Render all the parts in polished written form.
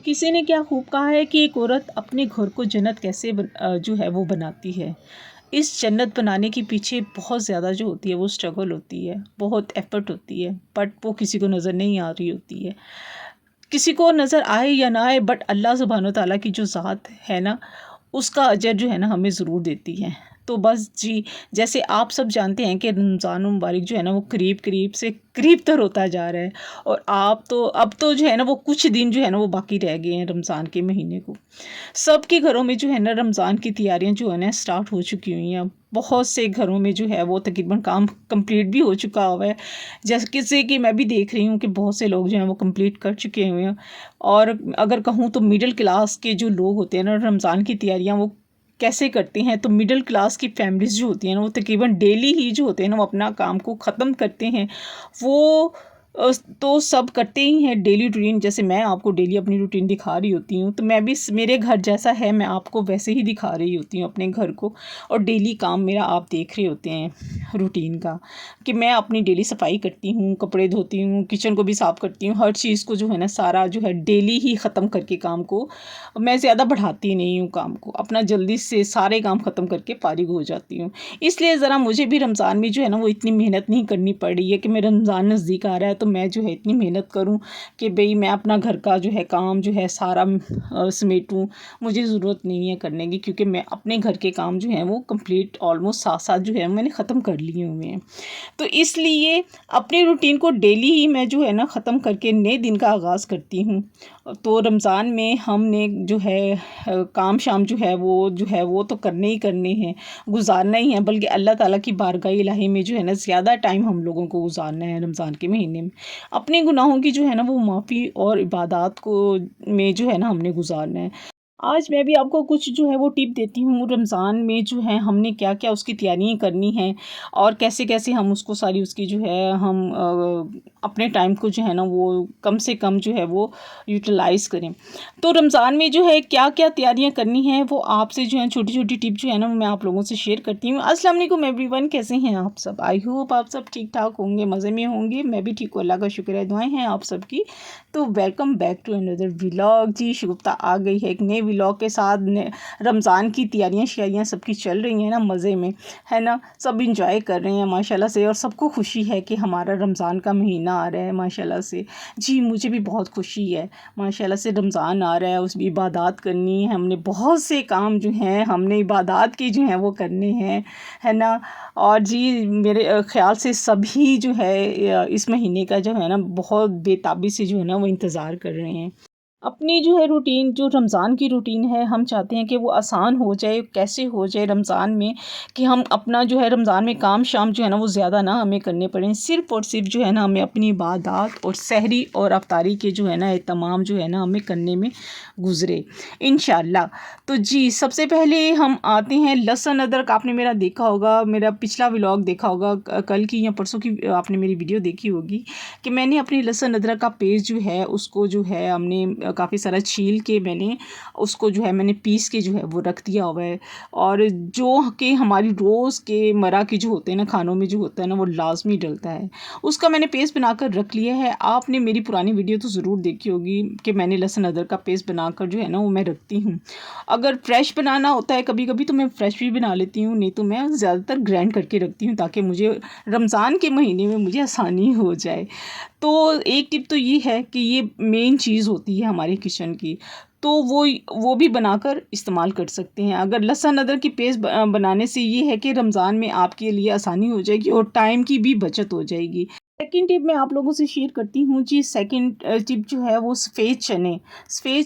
किसी ने क्या खूब कहा है कि एक औरत अपने घर को जन्नत कैसे जो है वो बनाती है। इस जन्नत बनाने के पीछे बहुत ज़्यादा जो होती है वो स्ट्रगल होती है, बहुत एफ़र्ट होती है, बट वो किसी को नज़र नहीं आ रही होती है। किसी को नज़र आए या ना आए, बट अल्लाह सुब्हानो तआला की जो ज़ात है ना, उसका अजर जो है ना हमें ज़रूर देती है। तो बस जी, जैसे आप सब जानते हैं कि रमज़ान मुबारक जो है ना वो करीब-करीब से करीब तर होता जा रहा है, और आप तो अब तो जो है ना वो कुछ दिन जो है ना वो बाकी रह गए हैं रमज़ान के महीने को। सबके घरों में जो है ना रमज़ान की तैयारियां जो है ना स्टार्ट हो चुकी हुई हैं। बहुत से घरों में जो है वो तकरीबन काम कंप्लीट भी हो चुका हुआ है। जैसे कि मैं भी देख रही हूँ कि बहुत से लोग जो हैं वो कंप्लीट कर चुके हुए हैं। और अगर कहूँ तो मिडिल क्लास के जो लोग होते हैं ना, रमज़ान की तैयारियां वो कैसे करते हैं, तो मिडिल क्लास की फैमिलीज़ जो होती हैं ना वो तकरीबन डेली ही जो होते हैं ना वो अपना काम को ख़त्म करते हैं। वो तो सब करते ही हैं डेली रूटीन। जैसे मैं आपको डेली अपनी रूटीन दिखा रही होती हूँ, तो मैं भी मेरे घर जैसा है, मैं आपको वैसे ही दिखा रही होती हूँ अपने घर को। और डेली काम मेरा आप देख रहे होते हैं रूटीन का, कि मैं अपनी डेली सफाई करती हूँ, कपड़े धोती हूँ, किचन को भी साफ़ करती हूँ, हर चीज़ को जो है ना सारा जो है डेली ही ख़त्म करके काम को मैं ज़्यादा बढ़ाती नहीं हूँ। काम को अपना जल्दी से सारे काम ख़त्म करके फारिग हो जाती हूँ। इसलिए ज़रा मुझे भी रमज़ान में जो है ना वो इतनी मेहनत नहीं करनी पड़ रही है कि मेरा रमज़ान नज़दीक आ रहा है तो मैं जो है इतनी मेहनत करूँ कि भई मैं अपना घर का जो है काम जो है सारा समेटूँ। मुझे ज़रूरत नहीं है करने की, क्योंकि मैं अपने घर के काम जो हैं वो कंप्लीट ऑलमोस्ट साथ-साथ जो है मैंने ख़त्म कर लिए हुए हैं। तो इसलिए अपनी रूटीन को डेली ही मैं जो है ना ख़त्म करके नए दिन का आगाज़ करती हूँ। तो रमज़ान में हमने जो है काम शाम जो है वो तो करने ही करने हैं, गुज़ारना ही है, बल्कि अल्लाह ताला की बारगाह इलाही में जो है ना ज़्यादा टाइम हम लोगों को गुज़ारना है रमज़ान के महीने में। अपने गुनाहों की जो है ना वो माफ़ी और इबादत को में जो है ना हमने गुज़ारना है। आज मैं भी आपको कुछ जो है वो टिप देती हूँ, रमज़ान में जो है हमने क्या-क्या उसकी तैयारियाँ करनी हैं, और कैसे-कैसे हम उसको सारी उसकी जो है हम अपने टाइम को जो है ना वो कम से कम जो है वो यूटिलाइज़ करें। तो रमज़ान में जो है क्या-क्या तैयारियाँ करनी हैं वो आपसे जो है छोटी-छोटी टिप जो है ना वो मैं आप लोगों से शेयर करती हूँ। अस्सलाम वालेकुम एवरीवन, कैसे हैं आप सब? आई होप आप सब ठीक-ठाक होंगे, मज़े में होंगे। मैं भी ठीक हूँ, अल्लाह का शुक्र है, दुआएँ हैं आप सबकी। तो welcome back to another vlog. जी, शुगुफ्ता आ गई है एक नए व्लॉग के साथ। रमज़ान की तैयारियां शयारियां सबकी चल रही हैं ना मज़े में, है ना। सब इंजॉय कर रहे हैं माशाल्लाह से, और सबको खुशी है कि हमारा रमज़ान का महीना आ रहा है माशाल्लाह से। जी, मुझे भी बहुत खुशी है माशाल्लाह से, रमज़ान आ रहा है, उस इबादत करनी है हमने, बहुत से काम जो हैं हमने इबादत के जो हैं वो करने हैं, है ना। और जी, मेरे ख़्याल से सभी जो है इस महीने का जो है ना बहुत बेताबी से जो है ना वो इंतज़ार कर रहे हैं। अपनी जो है रूटीन, जो रमज़ान की रूटीन है, हम चाहते हैं कि वो आसान हो जाए। कैसे हो जाए रमज़ान में, कि हम अपना जो है रमज़ान में काम शाम जो है ना वो ज़्यादा ना हमें करने पड़ें। सिर्फ़ और सिर्फ जो है ना हमें अपनी इबादत और सहरी और अफ्तारी के जो है ना तमाम जो है ना हमें करने में गुज़रे इंशाअल्लाह। तो जी, सबसे पहले हम आते हैं लहसुन अदरक। आपने मेरा देखा होगा, मेरा पिछला व्लॉग देखा होगा, कल की या परसों की आपने मेरी वीडियो देखी होगी, कि मैंने अपनी लहसुन अदरक का पेस्ट जो है उसको जो है हमने काफ़ी सारा छील के मैंने उसको जो है मैंने पीस के जो है वो रख दिया हुआ है। और जो कि हमारी रोज़ के मर्रा की जो होते हैं ना खानों में जो होता है ना वो लाज़मी डलता है, उसका मैंने पेस्ट बनाकर रख लिया है। आपने मेरी पुरानी वीडियो तो ज़रूर देखी होगी कि मैंने लहसुन अदरक का पेस्ट बनाकर जो है ना वो मैं रखती हूँ। अगर फ्रेश बनाना होता है कभी कभी तो मैं फ्रेश भी बना लेती हूँ, नहीं तो मैं ज़्यादातर ग्राइंड करके रखती हूँ, ताकि मुझे रमज़ान के महीने में मुझे आसानी हो जाए। तो एक टिप तो ये है कि ये मेन चीज़ होती है हमारे किचन की, तो वो भी बनाकर इस्तेमाल कर सकते हैं। अगर लहसुन अदरक की पेस्ट बनाने से ये है कि रमज़ान में आपके लिए आसानी हो जाएगी और टाइम की भी बचत हो जाएगी। सेकंड टिप मैं आप लोगों से शेयर करती हूँ जी। सेकंड टिप जो है वो सफ़ेद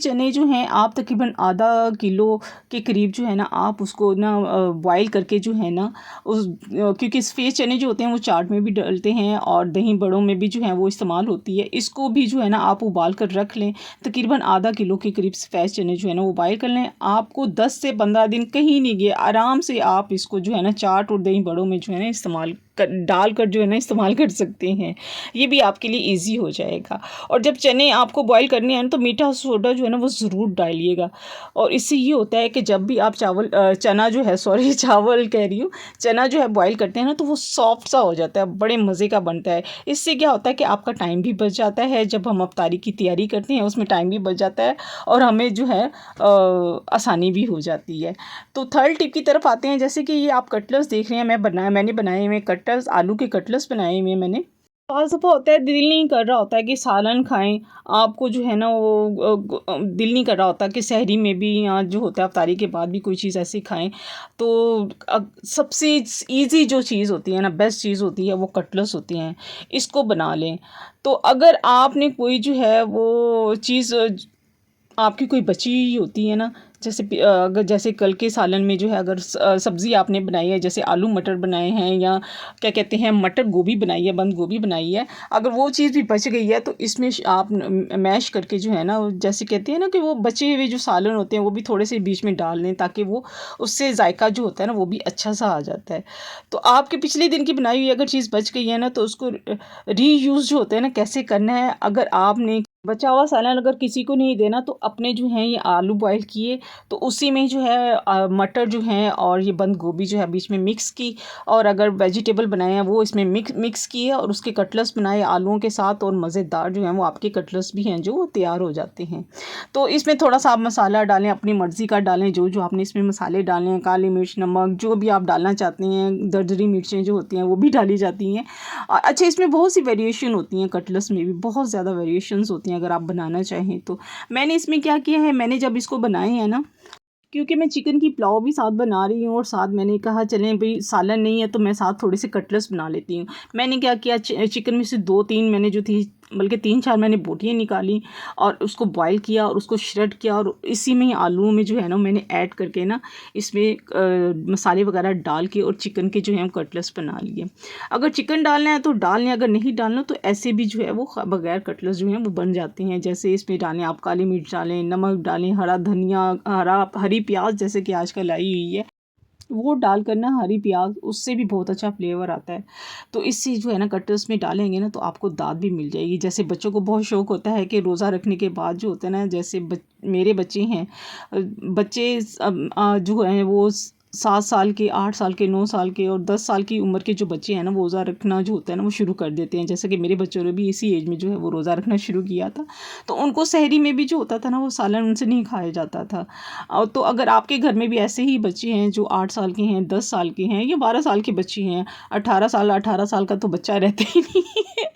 चने जो हैं आप तकरीबन आधा किलो के करीब जो है ना आप उसको ना बॉयल करके जो है ना क्योंकि सफ़ेद चने जो होते हैं वो चाट में भी डलते हैं और दही बड़ों में भी जो है वो इस्तेमाल होती है। इसको भी जो है ना आप उबाल कर रख लें। तकरीबन आधा किलो के करीब सफ़ेद चने जो है ना वो बॉयल कर लें। आपको 10 से 15 दिन कहीं नहीं गए, आराम से आप इसको जो है ना चाट और दही बड़ों में जो है ना इस्तेमाल डाल कर जो है ना इस्तेमाल कर सकते हैं। ये भी आपके लिए ईज़ी हो जाएगा। और जब चने आपको बॉईल करने हैं तो मीठा सोडा जो है ना वो ज़रूर डालिएगा। और इससे ये होता है कि जब भी आप चना जो है सॉरी चावल कह रही हूँ, चना जो है बॉईल करते हैं ना तो वो सॉफ्ट सा हो जाता है, बड़े मज़े का बनता है। इससे क्या होता है कि आपका टाइम भी बच जाता है, जब हम अफ्तारी की तैयारी करते हैं उसमें टाइम भी बच जाता है और हमें जो है आसानी भी हो जाती है। तो थर्ड टिप की तरफ आते हैं। जैसे कि ये आप कटलेट्स देख रहे हैं, मैंने बनाए हुए कटलेट्स, आलू के कटलेट्स बनाए हुए हैं मैंने। बहुत दफ़ा होता है दिल नहीं कर रहा होता है कि सालन खाएं, आपको जो है ना वो दिल नहीं कर रहा होता कि सहरी में भी या जो होता है अफ्तारी के बाद भी कोई चीज़ ऐसी खाएं। तो सबसे इजी जो चीज़ होती है ना, बेस्ट चीज़ होती है वो कटलेट्स होती हैं, इसको बना लें। तो अगर आपने कोई जो है वो चीज़ आपकी कोई बची हुई होती है ना, अगर जैसे कल के सालन में जो है अगर सब्ज़ी आपने बनाई है, जैसे आलू मटर बनाए हैं या क्या कहते हैं मटर गोभी बनाई है, बंद गोभी बनाई है, अगर वो चीज़ भी बच गई है तो इसमें आप मैश करके जो है ना, जैसे कहते हैं ना कि वो बचे हुए जो सालन होते हैं वो भी थोड़े से बीच में डाल लें, ताकि वो उससे जायका जो होता है ना वो भी अच्छा सा आ जाता है। तो आपके पिछले दिन की बनाई हुई अगर चीज़ बच गई है ना, तो उसको रीयूज़ जो होता है ना कैसे करना है, अगर आपने बचा हुआ सालन अगर किसी को नहीं देना तो अपने जो हैं ये आलू बॉईल किए, तो उसी में जो है मटर जो हैं और ये बंद गोभी जो है बीच में मिक्स की, और अगर वेजिटेबल बनाए हैं वो इसमें मिक्स किए और उसके कटलेट्स बनाए आलूओं के साथ, और मज़ेदार जो हैं वो आपके कटलेट्स भी हैं जो वो तैयार हो जाते हैं। तो इसमें थोड़ा सा आप मसाला डालें, अपनी मर्ज़ी का डालें, जो जो आपने इसमें मसाले डालें हैं, काली मिर्च, नमक, जो भी आप डालना चाहते हैं, दरदरी मिर्चें जो होती हैं वो भी डाली जाती हैं। अच्छा, इसमें बहुत सी वेरिएशन होती हैं, कटलेट्स में भी बहुत ज़्यादा वेरिएशंस होती हैं अगर आप बनाना चाहें तो। मैंने इसमें क्या किया है, मैंने जब इसको बनाए हैं ना, क्योंकि मैं चिकन की पुलाव भी साथ बना रही हूँ और साथ मैंने कहा चलें भाई सालन नहीं है तो मैं साथ थोड़े से कटलेट्स बना लेती हूँ। मैंने क्या किया, चिकन में से 2-3 मैंने जो थी, बल्कि 3-4 मैंने बोटियाँ निकाली और उसको बॉईल किया और उसको श्रेड किया, और इसी में ही आलूओं में जो है ना मैंने ऐड करके ना इसमें मसाले वगैरह डाल के और चिकन के जो है कटलेट्स बना लिए। अगर चिकन डालना है तो डाल लें, अगर नहीं डालना तो ऐसे भी जो है वो बगैर कटलेट्स जो हैं वो बन जाते हैं। जैसे इसमें डालें आप काली मिर्च डालें, नमक डालें, हरा धनिया, हरी प्याज जैसे कि आजकल आई हुई है वो डाल कर ना, हरी प्याज, उससे भी बहुत अच्छा फ्लेवर आता है। तो इससे जो है ना कटलेट्स में डालेंगे ना तो आपको दाद भी मिल जाएगी। जैसे बच्चों को बहुत शौक़ होता है कि रोज़ा रखने के बाद जो होता है ना, जैसे मेरे बच्चे हैं, बच्चे जो हैं वो 7 साल के, 8 साल के, 9 साल के और 10 साल की उम्र के जो बच्चे हैं ना वो रोज़ा रखना जो होता है ना वो शुरू कर देते हैं। जैसे कि मेरे बच्चों ने भी इसी एज में जो है वो रोज़ा रखना शुरू किया था, तो उनको सहरी में भी जो होता था ना वो सालन उनसे नहीं खाया जाता था। और तो अगर आपके घर में भी ऐसे ही बच्चे हैं जो 8 साल के हैं, 10 साल के हैं या 12 साल के बच्चे हैं, 18 साल का तो बच्चा रहता ही नहीं है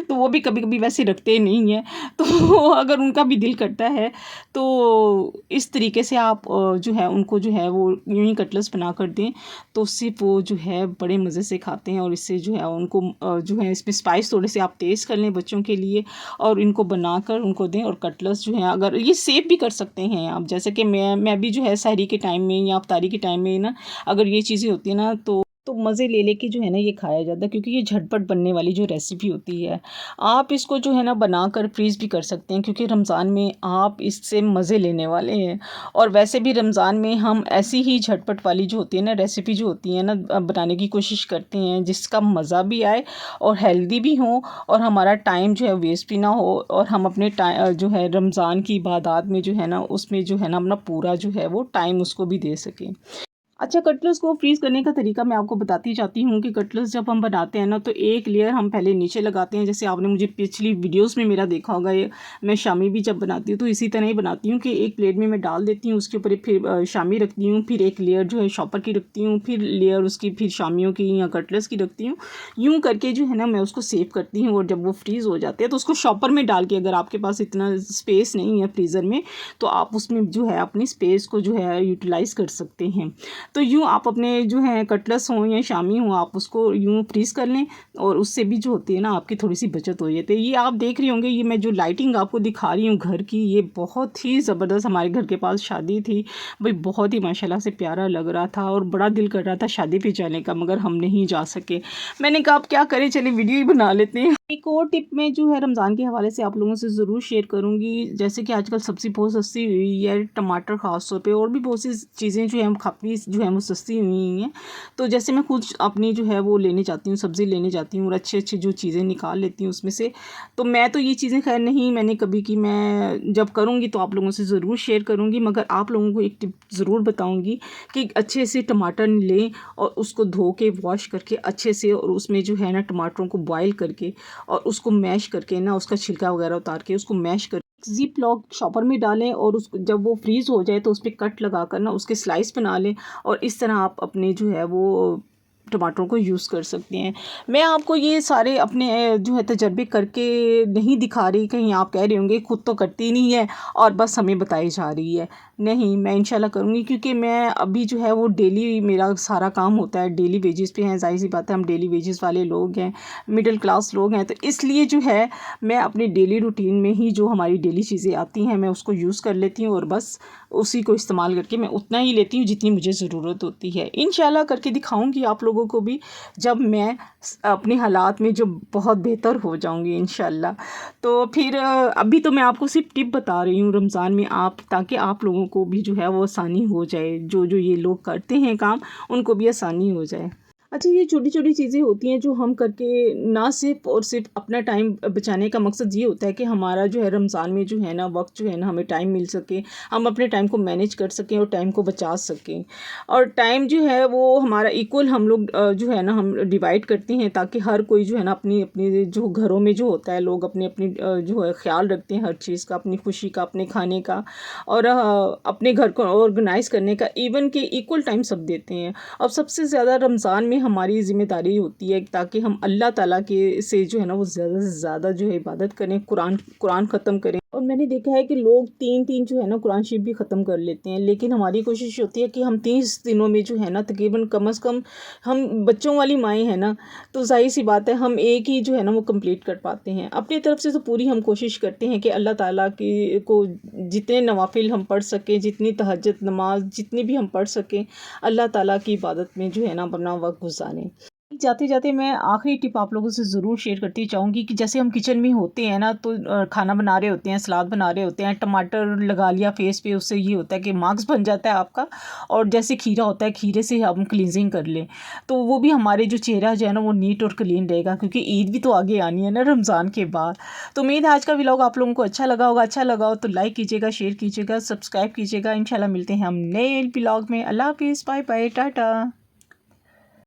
तो वो भी कभी कभी वैसे रखते नहीं हैं। तो अगर उनका भी दिल करता है तो इस तरीके से आप जो है उनको जो है वो यूँ ही कटलेट्स बना कर दें, तो उससे वो जो है बड़े मज़े से खाते हैं। और इससे जो है उनको जो है इसमें स्पाइस थोड़े से आप तेज़ कर लें बच्चों के लिए और इनको बनाकर उनको दें। और कटलेट्स जो हैं अगर ये सेव भी कर सकते हैं आप, जैसे कि मैं भी जो है सहरी के टाइम में या अफ्तारी के टाइम में ना, अगर ये चीज़ें होती हैं ना तो मज़े ले लेके जो है ना ये खाया जाता है, क्योंकि ये झटपट बनने वाली जो रेसिपी होती है। आप इसको जो है ना बनाकर फ्रीज़ भी कर सकते हैं, क्योंकि रमज़ान में आप इससे मज़े लेने वाले हैं। और वैसे भी रमज़ान में हम ऐसी ही झटपट वाली जो होती है ना रेसिपी जो होती है ना बनाने की कोशिश करते हैं, जिसका मज़ा भी आए और हेल्दी भी हो और हमारा टाइम जो है वेस्ट भी ना हो, और हम अपने जो है रमज़ान की इबादत में जो है ना उसमें जो है ना अपना पूरा जो है वो टाइम उसको भी दे सकें। अच्छा, कटलेट्स को फ्रीज़ करने का तरीका मैं आपको बताती जाती हूँ कि कटलेट्स जब हम बनाते हैं ना तो एक लेयर हम पहले नीचे लगाते हैं। जैसे आपने मुझे पिछली वीडियोस में मेरा देखा होगा, ये मैं शामी भी जब बनाती हूँ तो इसी तरह ही बनाती हूँ कि एक प्लेट में मैं डाल देती हूँ, उसके ऊपर फिर शामी रखती हूँ, फिर एक लेयर जो है शॉपर की रखती हूँ, फिर लेयर उसकी फिर शामियों की या कटलेट्स की रखती हूँ। यूँ करके जो है ना मैं उसको सेव करती हूँ, और जब वो फ्रीज़ हो जाते हैं तो उसको शॉपर में डाल के, अगर आपके पास इतना स्पेस नहीं है फ्रीज़र में तो आप उसमें जो है अपनी स्पेस को जो है यूटिलाइज़ कर सकते हैं। तो यूँ आप अपने जो है कटलेट्स हों या शामी हों, आप उसको यूँ फ्रीज़ कर लें, और उससे भी जो होती है ना आपकी थोड़ी सी बचत हो जाती है। ये आप देख रहे होंगे, ये मैं जो लाइटिंग आपको दिखा रही हूँ घर की, ये बहुत ही ज़बरदस्त, हमारे घर के पास शादी थी भाई, बहुत ही माशाल्लाह से प्यारा लग रहा था और बड़ा दिल कर रहा था शादी पे जाने का, मगर हम नहीं जा सके। मैंने कहा अब क्या करें, चलिए वीडियो ही बना लेते हैं। एक और टिप मैं जो है रमज़ान के हवाले से आप लोगों से ज़रूर शेयर करूँगी। जैसे कि आजकल सब्ज़ी बहुत सस्ती हुई है, टमाटर ख़ास तौर पे, और भी बहुत सी चीज़ें जो है हम काफ़ी जो हैं वो सस्ती हुई हैं। तो जैसे मैं खुद अपनी जो है वो लेने जाती हूँ, सब्ज़ी लेने जाती हूँ और अच्छी अच्छी जो चीज़ें निकाल लेती हूँ उसमें से। तो मैं तो ये चीज़ें खैर नहीं मैंने कभी की, मैं जब करूँगी तो आप लोगों से ज़रूर शेयर करूँगी, मगर आप लोगों को एक टिप ज़रूर बताऊँगी कि अच्छे से टमाटर लें और उसको धो के वॉश करके अच्छे से, और उसमें जो है ना टमाटरों को बॉयल करके और उसको मैश करके ना, उसका छिलका वगैरह उतार के उसको मैश कर ज़िप लॉक शॉपर में डालें और उसको जब वो फ्रीज़ हो जाए तो उस पे कट लगा कर ना उसके स्लाइस बना लें, और इस तरह आप अपने जो है वो टमाटरों को यूज़ कर सकते हैं। मैं आपको ये सारे अपने जो है तजर्बे करके नहीं दिखा रही, कहीं आप कह रहे होंगे खुद तो करती नहीं है और बस हमें बताई जा रही है। नहीं, मैं इंशाल्लाह करूँगी, क्योंकि मैं अभी जो है वो डेली मेरा सारा काम होता है, डेली वेजेस पे हैं, ज़ाहिर सी बात है हम डेली वेजेस वाले लोग हैं, मिडिल क्लास लोग हैं, तो इसलिए जो है मैं अपनी डेली रूटीन में ही जो हमारी डेली चीज़ें आती हैं मैं उसको यूज़ कर लेती हूँ, और बस उसी को इस्तेमाल करके मैं उतना ही लेती हूँ जितनी मुझे ज़रूरत होती है। इंशाल्लाह करके दिखाऊंगी आप लोगों को भी, जब मैं अपने हालात में जो बहुत बेहतर हो जाऊंगी इंशाल्लाह। तो फिर अभी तो मैं आपको सिर्फ टिप बता रही हूँ रमज़ान में, आप ताकि आप लोगों को भी जो है वो आसानी हो जाए, जो जो ये लोग करते हैं काम उनको भी आसानी हो जाए। अच्छा, ये छोटी छोटी चीज़ें होती हैं जो हम करके ना सिर्फ और सिर्फ अपना टाइम बचाने का मकसद ये होता है कि हमारा जो है रमज़ान में जो है ना वक्त जो है ना हमें टाइम मिल सके, हम अपने टाइम को मैनेज कर सकें और टाइम को बचा सकें। और टाइम जो है वो हमारा इक्वल हम लोग जो है ना हम डिवाइड करते हैं, ताकि हर कोई जो है ना अपनी अपनी जो घरों में जो होता है लोग अपनी अपनी जो है ख्याल रखते हैं हर चीज़ का, अपनी खुशी का, अपने खाने का और अपने घर को ऑर्गेनाइज़ करने का, इवन के इक्वल टाइम सब देते हैं। और सबसे ज़्यादा रमज़ान में हमारी ज़िम्मेदारी होती है ताकि हम अल्लाह ताला के से जो है ना वो ज़्यादा से ज़्यादा जो है इबादत करें, कुरान ख़त्म करें। और मैंने देखा है कि लोग 3 जो है ना कुरान शरीफ भी ख़त्म कर लेते हैं, लेकिन हमारी कोशिश होती है कि हम 30 दिनों में जो है ना तकरीबन कम से कम, हम बच्चों वाली माएँ हैं ना, तो ज़ाहिर सी बात है हम एक ही जो है ना वो कंप्लीट कर पाते हैं। अपनी तरफ से तो पूरी हम कोशिश करते हैं कि अल्लाह ताला की को जितने नवाफिल हम पढ़ सकें, जितनी तहज्जुद नमाज जितनी भी हम पढ़ सकें, अल्लाह ताला की इबादत में जो है ना अपना वक्त गुजारें। जाते जाते मैं आखिरी टिप आप लोगों से ज़रूर शेयर करती चाहूँगी कि जैसे हम किचन में होते हैं ना, तो खाना बना रहे होते हैं, सलाद बना रहे होते हैं, टमाटर लगा लिया फेस पे, उससे ये होता है कि मार्क्स बन जाता है आपका। और जैसे खीरा होता है, खीरे से हम क्लींजिंग कर लें तो वो भी हमारे जो चेहरा जो है ना वो नीट और क्लीन रहेगा, क्योंकि ईद भी तो आगे आनी है ना रमज़ान के बाद। तो उम्मीद है आज का व्लॉग आप लोगों को अच्छा लगा होगा। अच्छा लगा हो तो लाइक कीजिएगा, शेयर कीजिएगा, सब्सक्राइब कीजिएगा। इंशाल्लाह मिलते हैं हम नए व्लॉग में। अल्लाह हाफिज़, बाय बाय, टाटा।